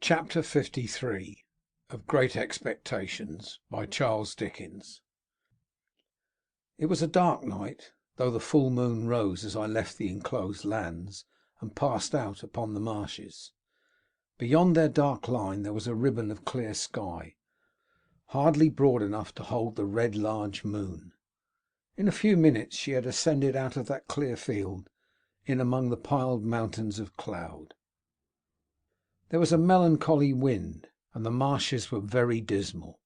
Chapter 53 of Great Expectations, by Charles Dickens. It was a dark night, though the full moon rose as I left the enclosed lands and passed out upon the marshes. Beyond their dark line there was a ribbon of clear sky, hardly broad enough to hold the red large moon. In a few minutes she had ascended out of that clear field in among the piled mountains of cloud. There was a melancholy wind, and the marshes were very dismal.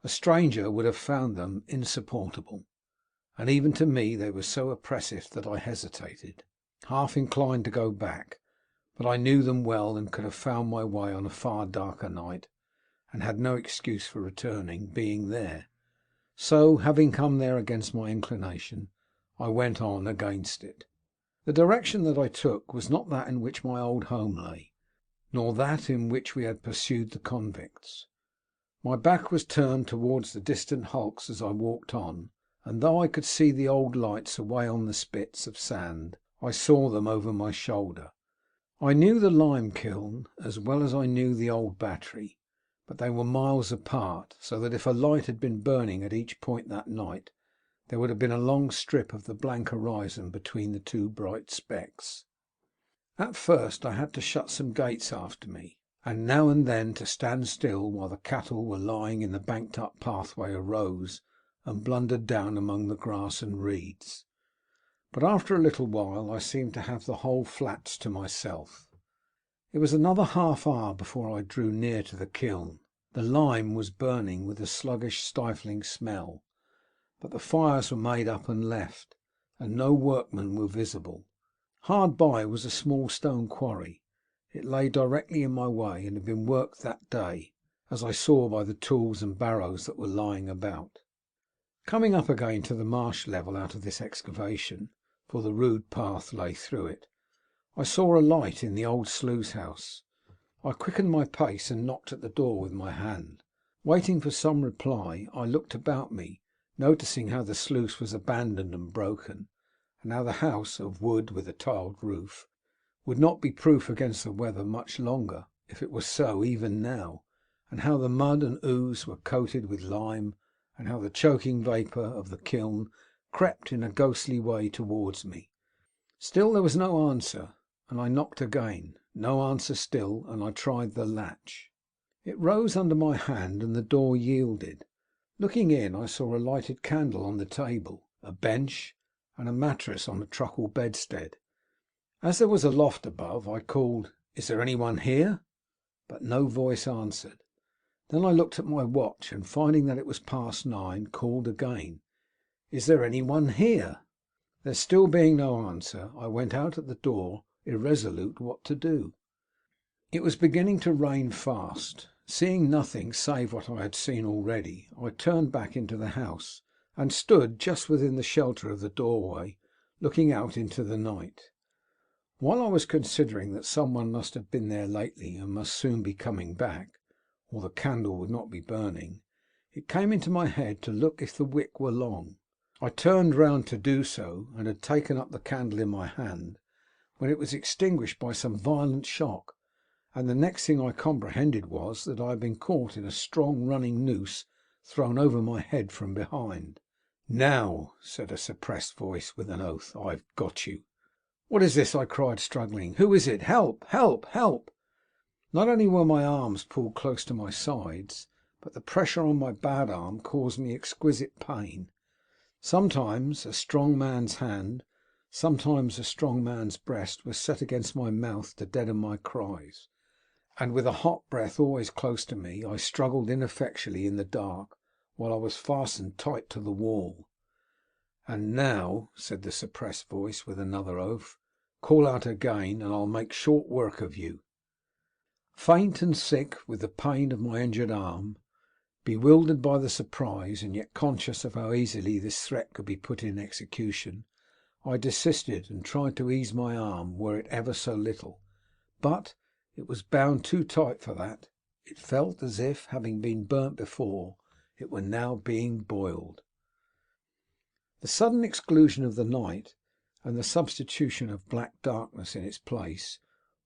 A stranger would have found them insupportable, and even to me they were so oppressive that I hesitated, half inclined to go back. But I knew them well, and could have found my way on a far darker night, and had no excuse for returning, being there. So, having come there against my inclination, I went on against it. The direction that I took was not that in which my old home lay, nor that in which we had pursued the convicts. My back was turned towards the distant hulks as I walked on, and though I could see the old lights away on the spits of sand, I saw them over my shoulder. I knew the lime kiln as well as I knew the old battery, but they were miles apart, so that if a light had been burning at each point that night, there would have been a long strip of the blank horizon between the two bright specks. At first I had to shut some gates after me, and now and then to stand still while the cattle were lying in the banked up pathway arose and blundered down among the grass and reeds. But after a little while I seemed to have the whole flats to myself. It was another half hour before I drew near to the kiln. The lime was burning with a sluggish, stifling smell, but the fires were made up and left, and no workmen were visible. Hard by was a small stone quarry. It lay directly in my way, and had been worked that day, as I saw by the tools and barrows that were lying about. Coming up again to the marsh level out of this excavation, for the rude path lay through it, I saw a light in the old sluice house. I quickened my pace and knocked at the door with my hand. Waiting for some reply, I looked about me, noticing how the sluice was abandoned and broken, and how the house, of wood with a tiled roof, would not be proof against the weather much longer, if it was so even now, and how the mud and ooze were coated with lime, and how the choking vapour of the kiln crept in a ghostly way towards me. Still there was no answer, and I knocked again. No answer still, and I tried the latch. It rose under my hand, and the door yielded. Looking in, I saw a lighted candle on the table, a bench, and a mattress on a truckle bedstead. As there was a loft above, I called, "Is there anyone here?" But no voice answered. Then I looked at my watch, and finding that it was past 9, called again, "Is there anyone here?" There still being no answer, I went out at the door, irresolute what to do. It was beginning to rain fast. Seeing nothing save what I had seen already, I turned back into the house, and stood just within the shelter of the doorway, looking out into the night. While I was considering that someone must have been there lately and must soon be coming back, or the candle would not be burning, it came into my head to look if the wick were long. I turned round to do so, and had taken up the candle in my hand, when it was extinguished by some violent shock, and the next thing I comprehended was that I had been caught in a strong running noose thrown over my head from behind. "Now," said a suppressed voice with an oath, "I've got you." "What is this?" I cried, struggling. "Who is it? Help! Help! Help!" Not only were my arms pulled close to my sides, but the pressure on my bad arm caused me exquisite pain. Sometimes a strong man's hand, sometimes a strong man's breast, was set against my mouth to deaden my cries, and with a hot breath always close to me, I struggled ineffectually in the dark, while I was fastened tight to the wall. "And now," said the suppressed voice with another oath, "call out again, and I'll make short work of you." Faint and sick with the pain of my injured arm, bewildered by the surprise, and yet conscious of how easily this threat could be put in execution, I desisted and tried to ease my arm, were it ever so little, but it was bound too tight for that. It felt as if, having been burnt before, it were now being boiled. The sudden exclusion of the night, and the substitution of black darkness in its place,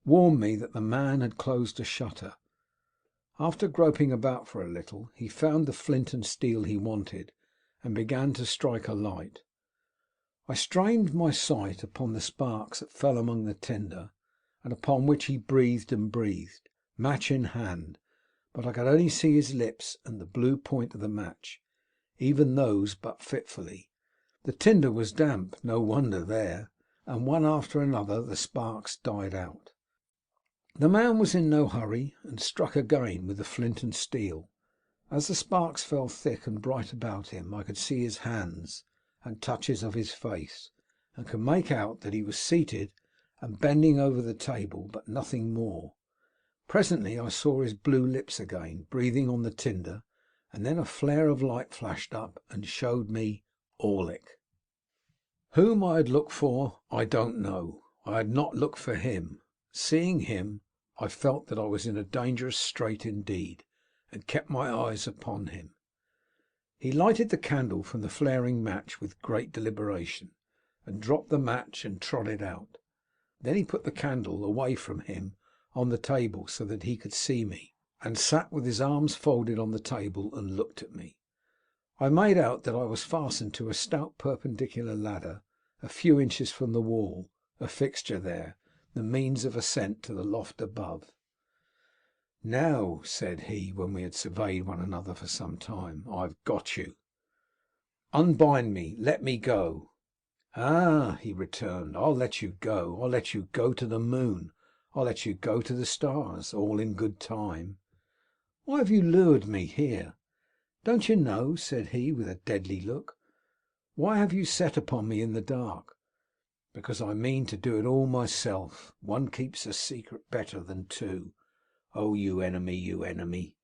warned me that the man had closed a shutter, After groping about for a little, he found the flint and steel he wanted, and began to strike a light. I strained my sight upon the sparks that fell among the tinder, and upon which he breathed and breathed, match in hand, but I could only see his lips and the blue point of the match, even those but fitfully. The tinder was damp, no wonder there, and one after another the sparks died out. The man was in no hurry, and struck again with the flint and steel. As the sparks fell thick and bright about him, I could see his hands and touches of his face, and could make out that he was seated and bending over the table, but nothing more. Presently I saw his blue lips again, breathing on the tinder, and then a flare of light flashed up and showed me Orlick. Whom I had looked for, I don't know. I had not looked for him. Seeing him, I felt that I was in a dangerous strait indeed, and kept my eyes upon him. He lighted the candle from the flaring match with great deliberation, and dropped the match and trod it out. Then he put the candle away from him on the table so that he could see me, and sat with his arms folded on the table and looked at me. I made out that I was fastened to a stout perpendicular ladder a few inches from the wall, a fixture there, the means of ascent to the loft above. "Now," said he, when we had surveyed one another for some time, "I've got you. Unbind me, let me go." "Ah," he returned, "I'll let you go. I'll let you go to the moon. I'll let you go to the stars, all in good time. Why have you lured me here? Don't you know?" said he, with a deadly look. "Why have you set upon me in the dark?" "Because I mean to do it all myself. One keeps a secret better than two. Oh, you enemy, you enemy!"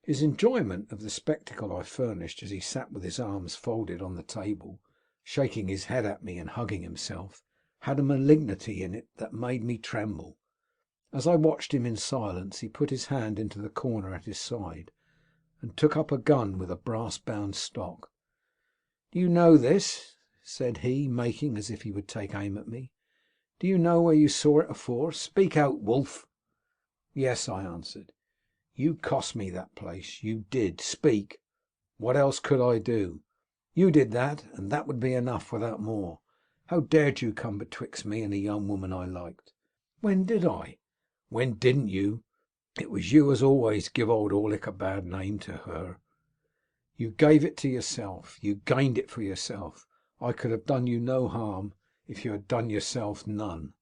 His enjoyment of the spectacle I furnished, as he sat with his arms folded on the table, shaking his head at me and hugging himself, had a malignity in it that made me tremble. As I watched him in silence, he put his hand into the corner at his side, and took up a gun with a brass-bound stock. "Do you know this?" said he, making as if he would take aim at me. "Do you know where you saw it afore? Speak out, wolf." "Yes," I answered. "You cost me that place. You did. Speak." "What else could I do?" "You did that, and that would be enough without more. How dared you come betwixt me and a young woman I liked?" "When did I?" "When didn't you? It was you as always give old Orlick a bad name to her. You gave it to yourself. You gained it for yourself. I could have done you no harm, if you had done yourself none."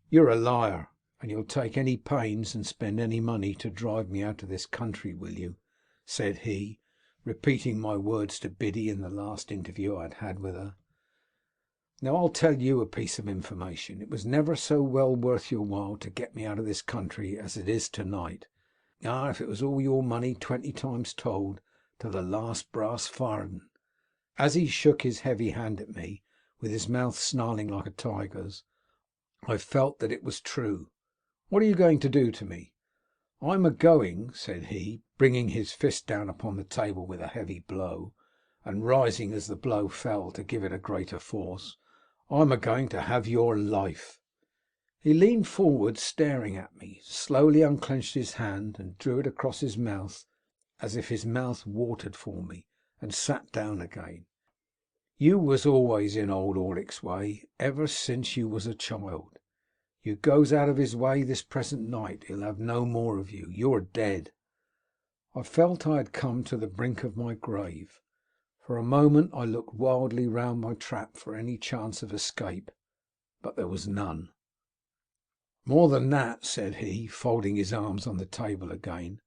"You're a liar, and you'll take any pains and spend any money to drive me out of this country, will you?" said he, repeating my words to Biddy in the last interview I had had with her. "Now I'll tell you a piece of information. It was never so well worth your while to get me out of this country as it is to-night. Ah, if it was all your money 20 times told, to the last brass farden." As he shook his heavy hand at me, with his mouth snarling like a tiger's, I felt that it was true. "What are you going to do to me?" "I'm a-going," said he, bringing his fist down upon the table with a heavy blow, and rising as the blow fell to give it a greater force, "I'm a-going to have your life." He leaned forward staring at me, slowly unclenched his hand and drew it across his mouth as if his mouth watered for me, and sat down again. "You was always in old Orlick's way, ever since you was a child. You goes out of his way this present night, he'll have no more of you. You're dead." I felt I had come to the brink of my grave. For a moment I looked wildly round my trap for any chance of escape, but there was none. "More than that," said he, folding his arms on the table again,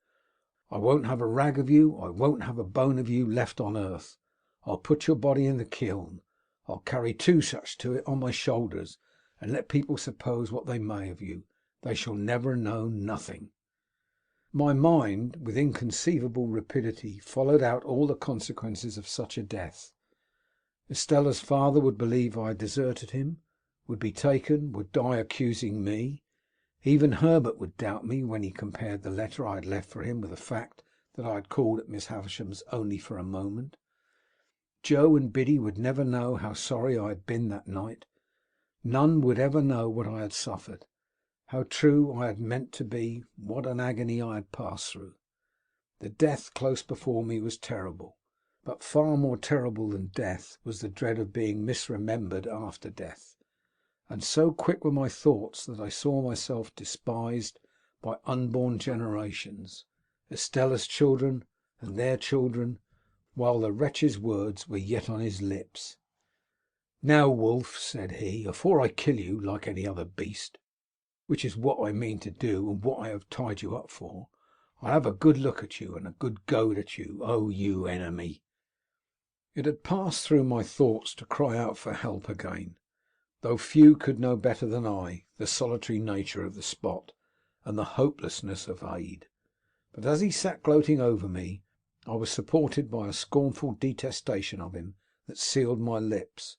"I won't have a rag of you, I won't have a bone of you left on earth. I'll put your body in the kiln. I'll carry 2 such to it on my shoulders, and let people suppose what they may of you. They shall never know nothing." My mind, with inconceivable rapidity, followed out all the consequences of such a death. Estella's father would believe I had deserted him, would be taken, would die accusing me. Even Herbert would doubt me when he compared the letter I had left for him with the fact that I had called at Miss Havisham's only for a moment. Joe and Biddy would never know how sorry I had been that night. None would ever know what I had suffered, how true I had meant to be, what an agony I had passed through. The death close before me was terrible, but far more terrible than death was the dread of being misremembered after death. And so quick were my thoughts that I saw myself despised by unborn generations, Estella's children and their children, while the wretch's words were yet on his lips. "Now, Wulf," said he, "afore I kill you like any other beast, which is what I mean to do and what I have tied you up for, I'll have a good look at you and a good goad at you, oh you enemy." It had passed through my thoughts to cry out for help again, though few could know better than I the solitary nature of the spot and the hopelessness of aid. But as he sat gloating over me, I was supported by a scornful detestation of him that sealed my lips.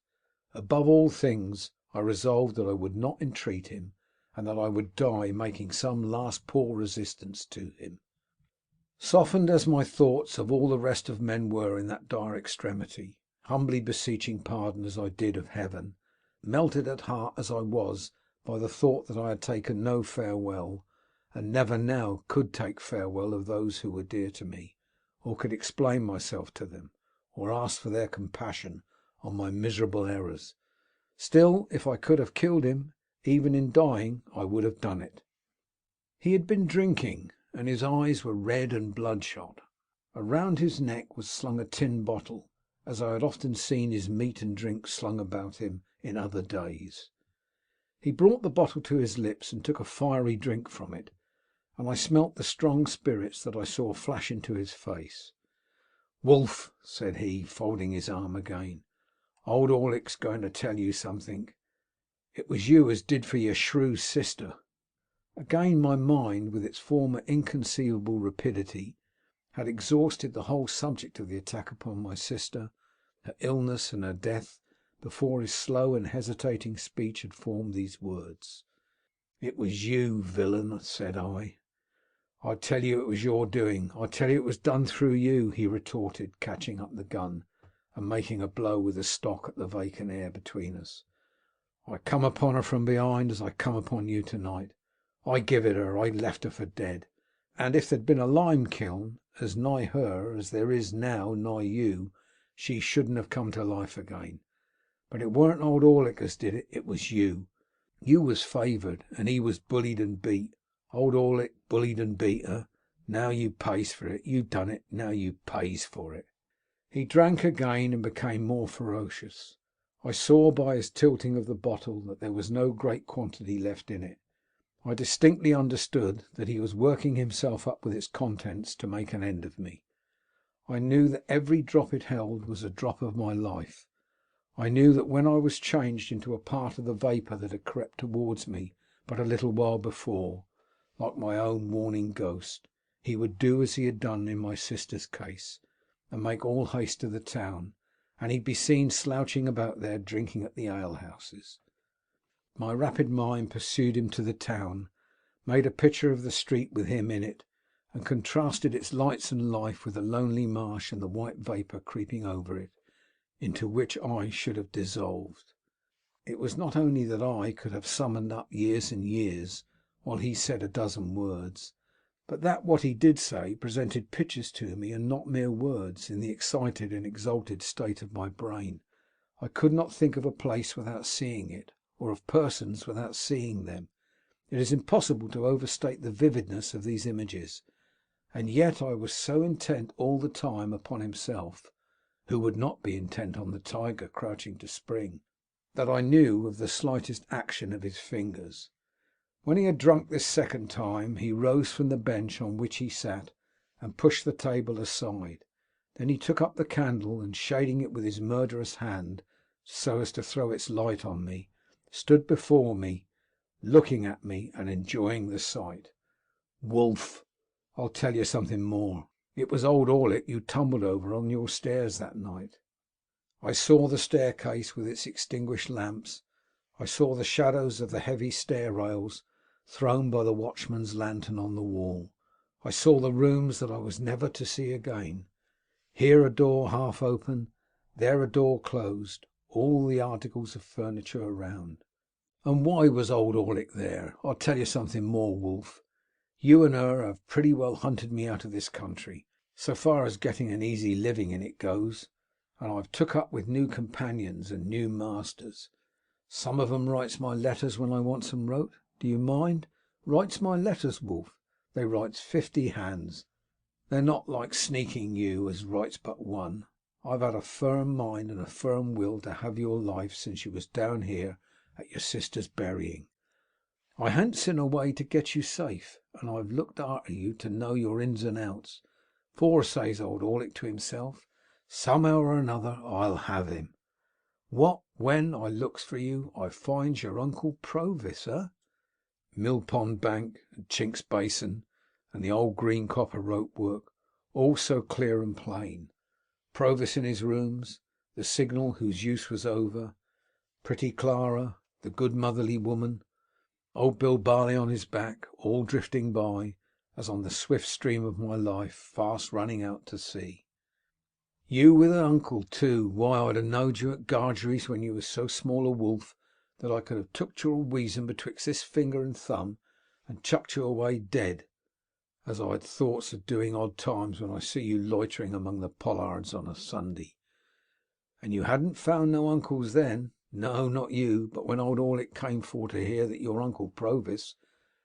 Above all things, I resolved that I would not entreat him, and that I would die making some last poor resistance to him. Softened as my thoughts of all the rest of men were in that dire extremity, humbly beseeching pardon as I did of heaven, melted at heart as I was by the thought that I had taken no farewell, and never now could take farewell of those who were dear to me, or could explain myself to them, or ask for their compassion on my miserable errors. Still, if I could have killed him, even in dying, I would have done it. He had been drinking, and his eyes were red and bloodshot. Around his neck was slung a tin bottle, as I had often seen his meat and drink slung about him in other days. He brought the bottle to his lips and took a fiery drink from it, and I smelt the strong spirits that I saw flash into his face. "Wulf," said he, folding his arm again, "old Orlick's going to tell you something. It was you as did for your shrew sister." Again my mind, with its former inconceivable rapidity, had exhausted the whole subject of the attack upon my sister, her illness and her death, before his slow and hesitating speech had formed these words. "It was you, villain," said I. "I tell you it was your doing. I tell you it was done through you," he retorted, catching up the gun and making a blow with the stock at the vacant air between us. "I come upon her from behind as I come upon you tonight. I give it her. I left her for dead, and if there'd been a lime kiln as nigh her as there is now nigh you, she shouldn't have come to life again. But it weren't old Orlick as did it, it was you. You was favoured, and he was bullied and beat. Old Orlick bullied and beat her. Now you pays for it. You done it. Now you pays for it." He drank again and became more ferocious. I saw by his tilting of the bottle that there was no great quantity left in it. I distinctly understood that he was working himself up with its contents to make an end of me. I knew that every drop it held was a drop of my life. I knew that when I was changed into a part of the vapour that had crept towards me but a little while before, like my own warning ghost, he would do as he had done in my sister's case, and make all haste to the town, and he'd be seen slouching about there drinking at the alehouses. My rapid mind pursued him to the town, made a picture of the street with him in it, and contrasted its lights and life with the lonely marsh and the white vapour creeping over it, into which I should have dissolved. It was not only that I could have summoned up years and years while he said a dozen words, but that what he did say presented pictures to me and not mere words in the excited and exalted state of my brain. I could not think of a place without seeing it, or of persons without seeing them. It is impossible to overstate the vividness of these images, and yet I was so intent all the time upon himself, who would not be intent on the tiger crouching to spring, that I knew of the slightest action of his fingers. When he had drunk this second time, he rose from the bench on which he sat and pushed the table aside. Then he took up the candle, and shading it with his murderous hand so as to throw its light on me, stood before me, looking at me and enjoying the sight. "Wulf, I'll tell you something more. It was old Orlick you tumbled over on your stairs that night. I saw the staircase with its extinguished lamps. I saw the shadows of the heavy stair rails thrown by the watchman's lantern on the wall. I saw the rooms that I was never to see again. Here a door half open, there a door closed, all the articles of furniture around. And why was old Orlick there? I'll tell you something more, Wulf. You and her have pretty well hunted me out of this country, so far as getting an easy living in it goes, and I've took up with new companions and new masters. Some of 'em writes my letters when I wants 'em wrote. Do you mind? Writes my letters, Wolf. They writes 50 hands. They're not like sneaking you, as writes but one. I've had a firm mind and a firm will to have your life since you was down here at your sister's burying. I han't sin away to get you safe, and I've looked arter you to know your ins and outs. For, says old Orlick to himself, somehow or another I'll have him. What, when I looks for you, I finds your Uncle Provis, Mill Pond Bank, and Chink's Basin, and the old green copper rope work, all so clear and plain. Provis in his rooms, the signal whose use was over, pretty Clara, the good motherly woman, old Bill Barley on his back, all drifting by, as on the swift stream of my life, fast running out to sea. You with an uncle too. Why, I'd have knowed you at Gargery's when you was so small a wolf that I could have took your weason betwixt this finger and thumb and chucked you away dead, as I had thoughts of doing odd times when I see you loitering among the pollards on a Sunday. And you hadn't found no uncles then? No, not you. But when old Orlick came for to hear that your Uncle Provis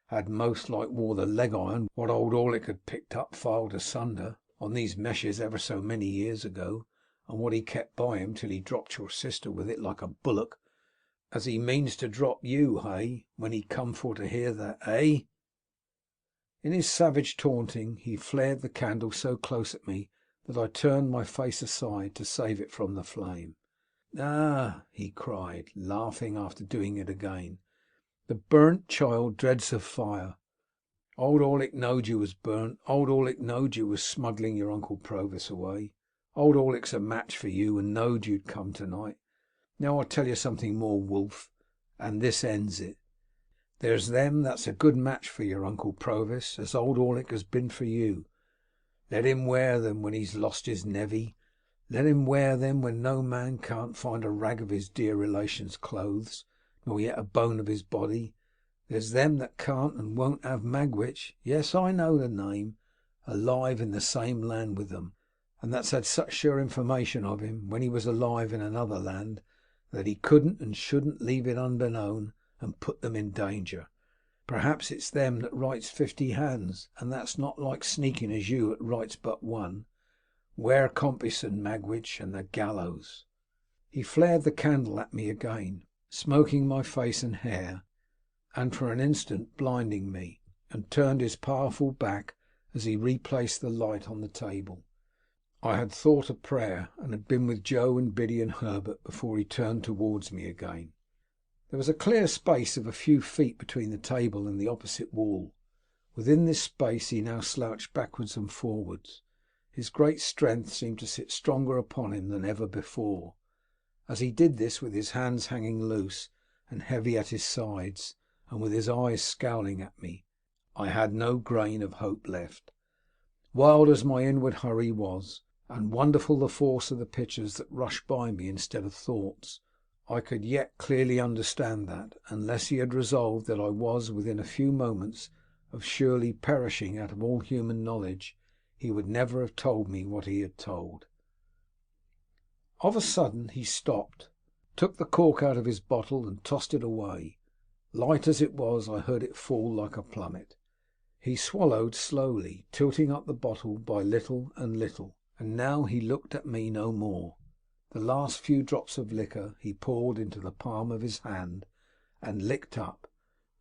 had most like wore the leg iron what old Orlick had picked up filed asunder on these meshes ever so many years ago, and what he kept by him till he dropped your sister with it like a bullock, as he means to drop you, hey, when he come for to hear that, eh?" In his savage taunting he flared the candle so close at me that I turned my face aside to save it from the flame. "Ah!" he cried, laughing after doing it again. "The burnt child dreads of fire. Old Orlick knowed you was burnt. Old Orlick knowed you was smuggling your Uncle Provis away. Old Orlick's a match for you, and knowed you'd come tonight. Now I'll tell you something more, Wolf, and this ends it. There's them that's a good match for your Uncle Provis, as old Orlick has been for you. Let him wear them when he's lost his nevy. Let him wear them when no man can't find a rag of his dear relation's clothes, nor yet a bone of his body. There's them that can't and won't have Magwitch, yes, I know the name, alive in the same land with them, and that's had such sure information of him when he was alive in another land, that he couldn't and shouldn't leave it unbeknown and put them in danger. Perhaps it's them that writes 50 hands, and that's not like sneaking as you that writes but one. Ware Compeyson, Magwitch, and the gallows." He flared the candle at me again, smoking my face and hair, and for an instant blinding me, and turned his powerful back as he replaced the light on the table. I had thought a prayer, and had been with Joe and Biddy and Herbert before he turned towards me again. There was a clear space of a few feet between the table and the opposite wall. Within this space he now slouched backwards and forwards. His great strength seemed to sit stronger upon him than ever before. As he did this, with his hands hanging loose and heavy at his sides, and with his eyes scowling at me, I had no grain of hope left. Wild as my inward hurry was, and wonderful the force of the pictures that rushed by me instead of thoughts, I could yet clearly understand that, unless he had resolved that I was within a few moments of surely perishing out of all human knowledge, he would never have told me what he had told. Of a sudden he stopped, took the cork out of his bottle and tossed it away. Light as it was, I heard it fall like a plummet. He swallowed slowly, tilting up the bottle by little and little, and now he looked at me no more. The last few drops of liquor he poured into the palm of his hand and licked up.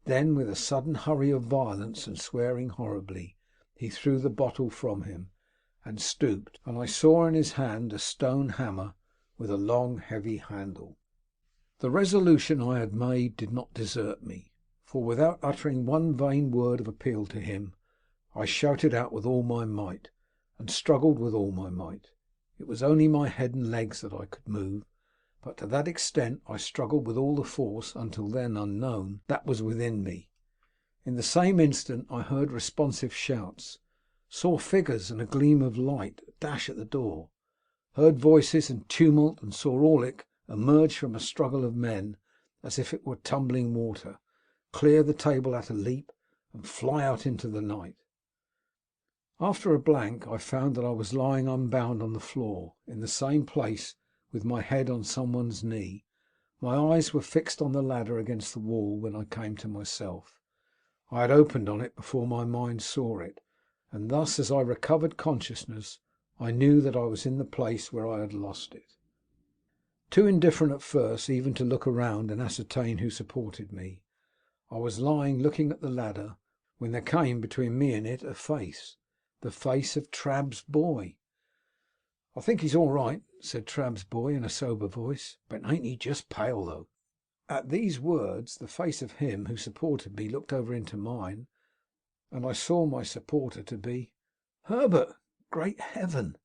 Then, with a sudden hurry of violence and swearing horribly, he threw the bottle from him and stooped, and I saw in his hand a stone hammer with a long heavy handle. The resolution I had made did not desert me, for without uttering one vain word of appeal to him, I shouted out with all my might, and struggled with all my might. It was only my head and legs that I could move, but to that extent I struggled with all the force, until then unknown, that was within me. In the same instant I heard responsive shouts, saw figures and a gleam of light dash at the door, heard voices and tumult, and saw Orlick emerge from a struggle of men as if it were tumbling water, clear the table at a leap, and fly out into the night. After a blank, I found that I was lying unbound on the floor, in the same place, with my head on someone's knee. My eyes were fixed on the ladder against the wall when I came to myself. I had opened on it before my mind saw it, and thus, as I recovered consciousness, I knew that I was in the place where I had lost it. Too indifferent at first even to look around and ascertain who supported me, I was lying looking at the ladder, when there came between me and it a face, the face of Trabb's boy. "I think he's all right," said Trabb's boy in a sober voice, "but ain't he just pale though?" At these words the face of him who supported me looked over into mine, and I saw my supporter to be Herbert. Great heaven!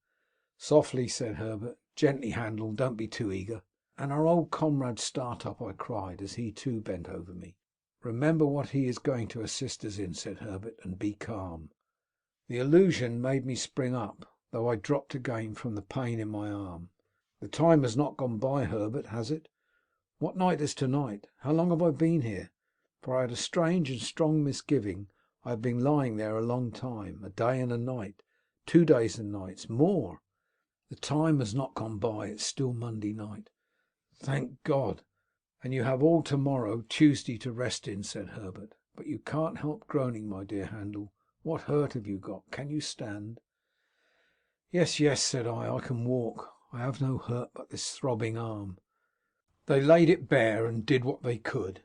"Softly," said Herbert. "Gently, Handel, don't be too eager." "And our old comrade Startup," I cried, as he too bent over me. "Remember what he is going to assist us in," said Herbert, "and be calm." The illusion made me spring up, though I dropped again from the pain in my arm. "The time has not gone by, Herbert, has it? What night is to night? How long have I been here?" For I had a strange and strong misgiving I had been lying there a long time, a day and a night, 2 days and nights, more. "The time has not gone by. It's still Monday night." "Thank God! And you have all to morrow, Tuesday, to rest in," said Herbert. "But you can't help groaning, my dear Handel. What hurt have you got? Can you stand?" "Yes, yes," said I can walk. I have no hurt but this throbbing arm." They laid it bare and did what they could.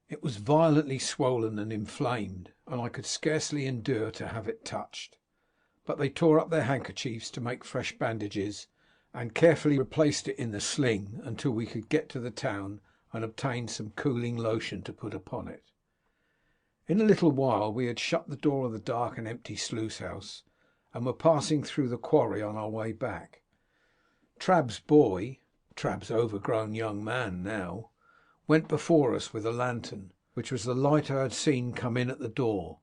It was violently swollen and inflamed, and I could scarcely endure to have it touched. But they tore up their handkerchiefs to make fresh bandages, and carefully replaced it in the sling until we could get to the town and obtain some cooling lotion to put upon it. In a little while we had shut the door of the dark and empty sluice house, and were passing through the quarry on our way back. Trabb's boy, Trabb's overgrown young man now, went before us with a lantern, which was the light I had seen come in at the door.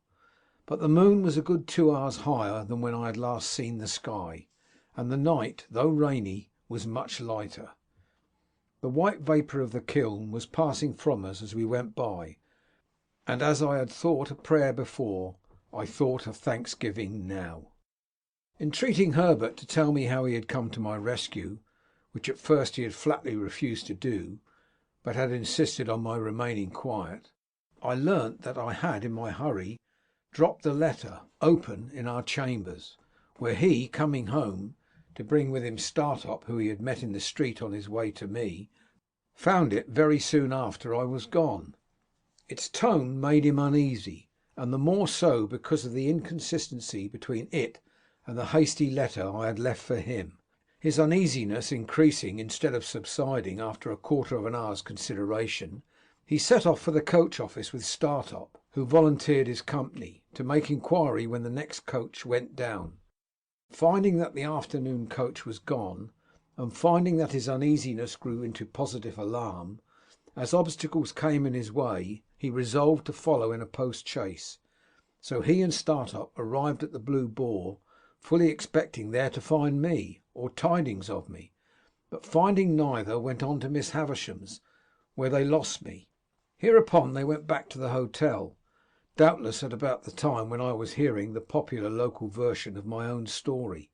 But the moon was a good 2 hours higher than when I had last seen the sky, and the night, though rainy, was much lighter. The white vapour of the kiln was passing from us as we went by, and as I had thought a prayer before, I thought of thanksgiving now. Entreating Herbert to tell me how he had come to my rescue, which at first he had flatly refused to do, but had insisted on my remaining quiet, I learnt that I had in my hurry dropped the letter open in our chambers, where he, coming home to bring with him Startup, who he had met in the street on his way to me, found it very soon after I was gone. Its tone made him uneasy, and the more so because of the inconsistency between it and the hasty letter I had left for him. His uneasiness increasing instead of subsiding after a quarter of an hour's consideration, he set off for the coach office with Startup, who volunteered his company, to make inquiry when the next coach went down. Finding that the afternoon coach was gone, and finding that his uneasiness grew into positive alarm, as obstacles came in his way, he resolved to follow in a post chaise. So he and Startup arrived at the Blue Boar, fully expecting there to find me, or tidings of me, but finding neither, went on to Miss Havisham's, where they lost me. Hereupon they went back to the hotel, doubtless at about the time when I was hearing the popular local version of my own story,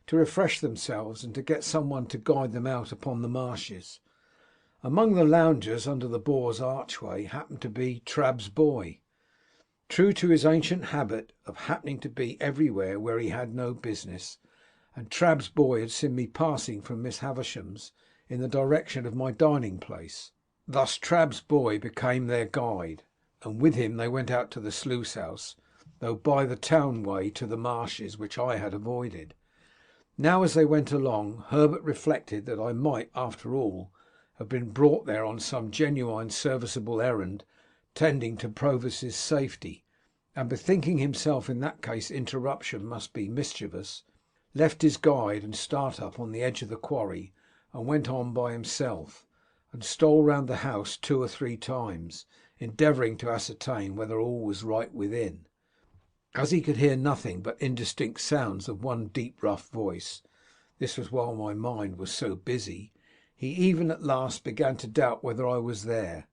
to refresh themselves and to get some one to guide them out upon the marshes. Among the loungers under the Boar's archway happened to be Trabb's boy, true to his ancient habit of happening to be everywhere where he had no business, and Trabb's boy had seen me passing from Miss Havisham's in the direction of my dining place. Thus Trabb's boy became their guide, and with him they went out to the sluice house, though by the town way to the marshes, which I had avoided. Now as they went along, Herbert reflected that I might, after all, have been brought there on some genuine serviceable errand tending to Provis's safety, and bethinking himself in that case interruption must be mischievous, left his guide and Startup on the edge of the quarry, and went on by himself, and stole round the house 2 or 3 times, endeavouring to ascertain whether all was right within. As he could hear nothing but indistinct sounds of one deep rough voice, this was while my mind was so busy, he even at last began to doubt whether I was there,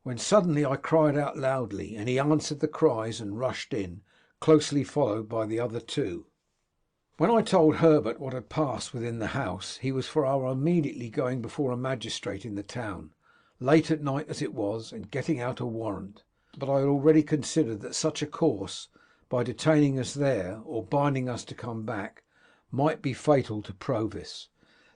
when suddenly I cried out loudly, and he answered the cries and rushed in, closely followed by the other two. When I told Herbert what had passed within the house, he was for our immediately going before a magistrate in the town, late at night as it was, and getting out a warrant. But I had already considered that such a course, by detaining us there, or binding us to come back, might be fatal to Provis.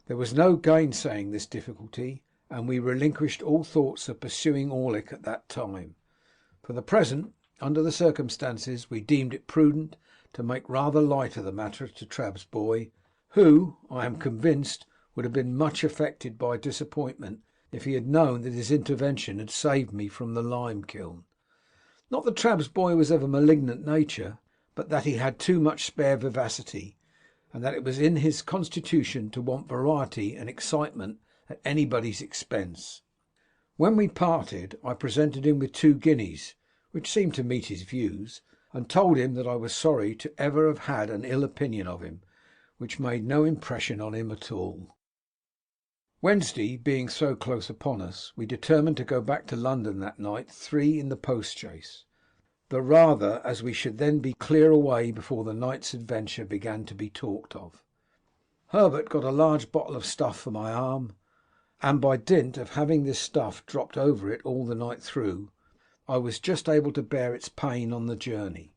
There was no gainsaying this difficulty, and we relinquished all thoughts of pursuing Orlick at that time. For the present, under the circumstances, we deemed it prudent to make rather light of the matter to Trabb's boy, who, I am convinced, would have been much affected by disappointment if he had known that his intervention had saved me from the lime kiln. Not that Trabb's boy was of a malignant nature, but that he had too much spare vivacity, and that it was in his constitution to want variety and excitement at anybody's expense. When we parted, I presented him with 2 guineas, which seemed to meet his views, and told him that I was sorry to ever have had an ill opinion of him, which made no impression on him at all. Wednesday being so close upon us, we determined to go back to London that night 3 in the post-chaise, the rather as we should then be clear away before the night's adventure began to be talked of. Herbert got a large bottle of stuff for my arm, and by dint of having this stuff dropped over it all the night through, I was just able to bear its pain on the journey.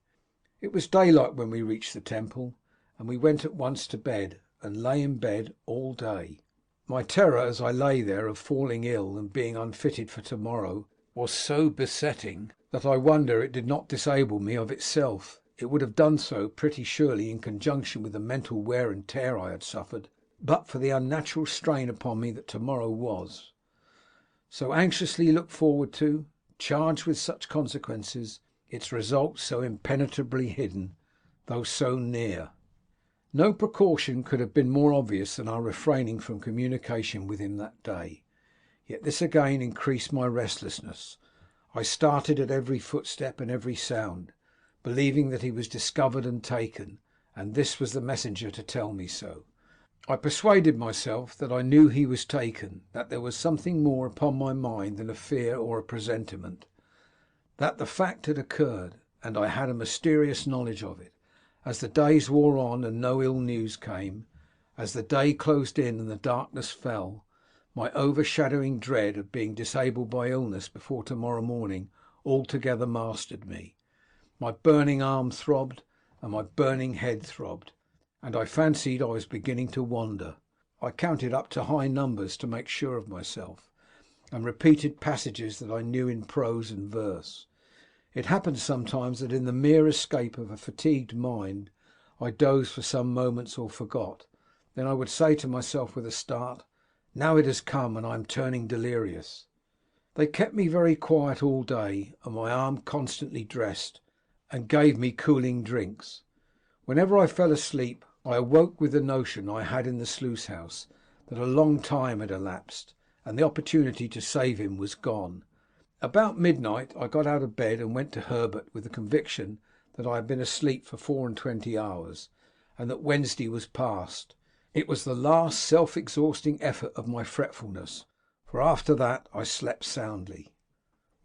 It was daylight when we reached the Temple, and we went at once to bed, and lay in bed all day. My terror as I lay there of falling ill and being unfitted for tomorrow was so besetting that I wonder it did not disable me of itself. It would have done so pretty surely in conjunction with the mental wear and tear I had suffered, but for the unnatural strain upon me that tomorrow was so anxiously looked forward to, charged with such consequences, its results so impenetrably hidden, though so near. No precaution could have been more obvious than our refraining from communication with him that day. Yet this again increased my restlessness. I started at every footstep and every sound, believing that he was discovered and taken, and this was the messenger to tell me so. I persuaded myself that I knew he was taken, that there was something more upon my mind than a fear or a presentiment, that the fact had occurred, and I had a mysterious knowledge of it. As the days wore on and no ill news came, as the day closed in and the darkness fell, my overshadowing dread of being disabled by illness before tomorrow morning altogether mastered me. My burning arm throbbed, and my burning head throbbed, and I fancied I was beginning to wander. I counted up to high numbers to make sure of myself, and repeated passages that I knew in prose and verse. It happened sometimes that in the mere escape of a fatigued mind I dozed for some moments or forgot. Then I would say to myself with a start, "Now it has come, and I am turning delirious." They kept me very quiet all day, and my arm constantly dressed, and gave me cooling drinks. Whenever I fell asleep, I awoke with the notion I had in the sluice house that a long time had elapsed, and the opportunity to save him was gone. About midnight I got out of bed and went to Herbert with the conviction that I had been asleep for 24 hours, and that Wednesday was past. It was the last self-exhausting effort of my fretfulness, for after that I slept soundly.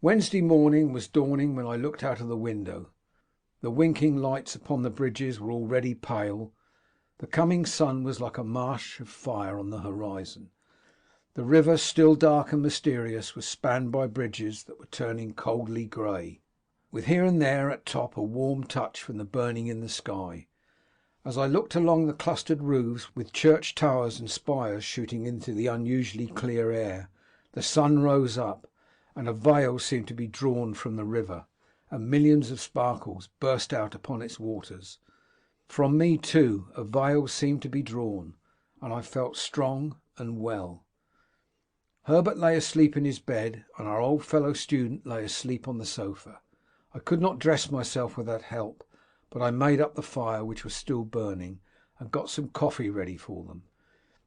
Wednesday morning was dawning when I looked out of the window. The winking lights upon the bridges were already pale. The coming sun was like a marsh of fire on the horizon. The river, still dark and mysterious, was spanned by bridges that were turning coldly grey, with here and there at top a warm touch from the burning in the sky. As I looked along the clustered roofs, with church towers and spires shooting into the unusually clear air, the sun rose up, and a veil seemed to be drawn from the river, and millions of sparkles burst out upon its waters. From me, too, a veil seemed to be drawn, and I felt strong and well. Herbert lay asleep in his bed, and our old fellow student lay asleep on the sofa. I could not dress myself without help, but I made up the fire, which was still burning, and got some coffee ready for them.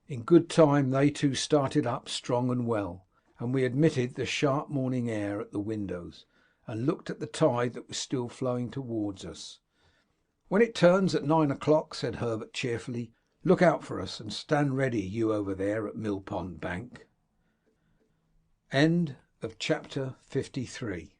In good time they too started up strong and well, and we admitted the sharp morning air at the windows, and looked at the tide that was still flowing towards us. "When it turns at 9 o'clock," said Herbert cheerfully, "look out for us, and stand ready, you over there at Mill Pond Bank." Chapter 53